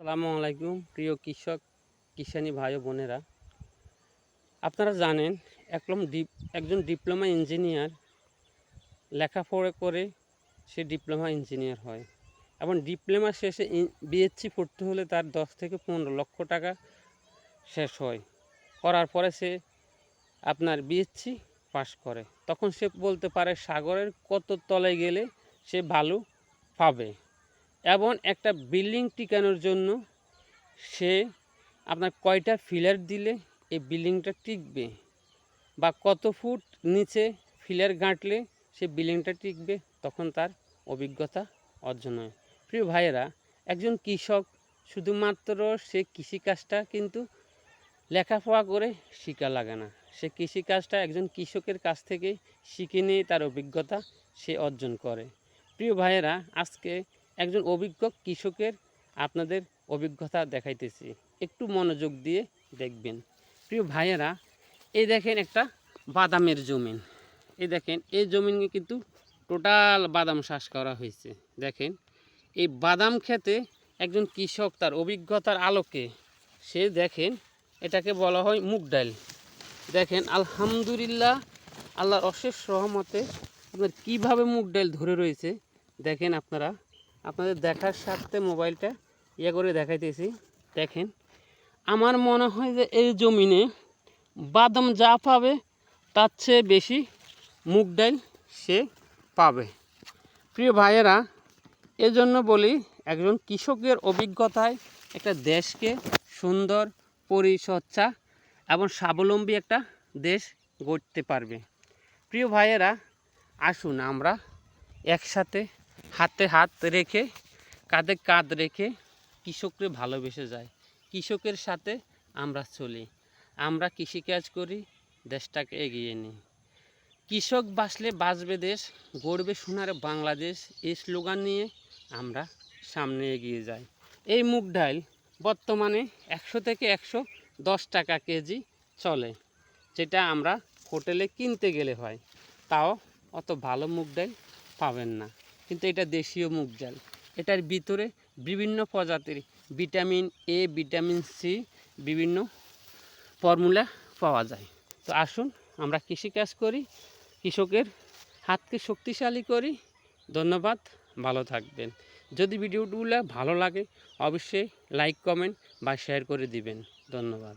আসসালামু আলাইকুম প্রিয় কৃষক কিষানি ভাই ও বোনেরা, আপনারা জানেন একজন ডিপ্লোমা ইঞ্জিনিয়ার লেখাপড়া করে সে ডিপ্লোমা ইঞ্জিনিয়ার হয় এবং ডিপ্লোমা শেষে বিএসসি পড়তে হলে তার 10 থেকে 15 লক্ষ টাকা শেষ হয়। করার পরে সে আপনার বিএসসি পাস করে, তখন সে বলতে পারে সাগরের কত তলায় গেলে সে ভালো পাবে এবং একটা বিল্ডিং টিকানোর জন্য সে আপনার কয়টা ফিলার দিলে এই বিল্ডিংটা টিকবে বা কত ফুট নিচে ফিলার গাঁটলে সে বিল্ডিংটা টিকবে, তখন তার অভিজ্ঞতা অর্জন হয়। প্রিয় ভাইয়েরা, একজন কৃষক শুধুমাত্র সে কৃষিকাজটা কিন্তু লেখাপড়া করে শেখা লাগে না, সে কৃষিকাজটা একজন কৃষকের কাছ থেকে শিখে নিয়ে তার অভিজ্ঞতা সে অর্জন করে। প্রিয় ভাইয়েরা, আজকে একজন অভিজ্ঞ কৃষকের আপনাদের অভিজ্ঞতা দেখাইতেছি, একটু মনোযোগ দিয়ে দেখবেন। প্রিয় ভাইয়েরা, এই দেখেন একটা বাদামের জমিন, এই দেখেন এই জমিনে কিন্তু টোটাল বাদাম চাষ করা হয়েছে। দেখেন এই বাদাম খেতে একজন কৃষক তার অভিজ্ঞতার আলোকে সে দেখেন এটাকে বলা হয় মুগ ডাল। দেখেন আলহামদুলিল্লাহ, আল্লাহর অশেষ রহমতে আপনার কীভাবে মুগ ডাল ধরে রয়েছে দেখেন। আপনাদের দেখার স্বার্থে মোবাইলটা করে দেখাইতেছি। দেখেন, আমার মনে হয় যে এই জমিনে বাদাম যা পাবে তার চেয়ে বেশি মুগ ডাল সে পাবে। প্রিয় ভাইয়েরা, এজন্য বলি একজন কৃষকের অভিজ্ঞতায় একটা দেশকে সুন্দর, পরিচ্ছন্ন এবং স্বাবলম্বী একটা দেশ গড়তে পারবে। প্রিয় ভাইয়েরা, আসুন আমরা একসাথে হাতে হাত রেখে, কাঁধে কাঁধ রেখে কৃষককে ভালোবেসে যাই, কৃষকের সাথে আমরা চলি, আমরা কৃষিকাজ করি, দেশটাকে এগিয়ে নিই। কৃষক বাঁচলে বাঁচবে দেশ, গড়বে সোনার বাংলাদেশ, এই স্লোগান নিয়ে আমরা সামনে এগিয়ে যাই। এই মুগ ডাল বর্তমানে 100 থেকে 110 টাকা কেজি চলে, যেটা আমরা হোটেলে কিনতে গেলে হয়, তাও অত ভালো মুগ ডাল পাবেন না। কিন্তু এটা দেশীয় মুগ ডাল, এটার ভিতরে বিভিন্ন প্রজাতির ভিটামিন এ, ভিটামিন সি, বিভিন্ন ফর্মুলা পাওয়া যায়। তো আসুন আমরা কৃষিকাজ করি, কৃষকের হাতকে শক্তিশালী করি। ধন্যবাদ, ভালো থাকবেন। যদি ভিডিওগুলো ভালো লাগে অবশ্যই লাইক, কমেন্ট বা শেয়ার করে দিবেন। ধন্যবাদ।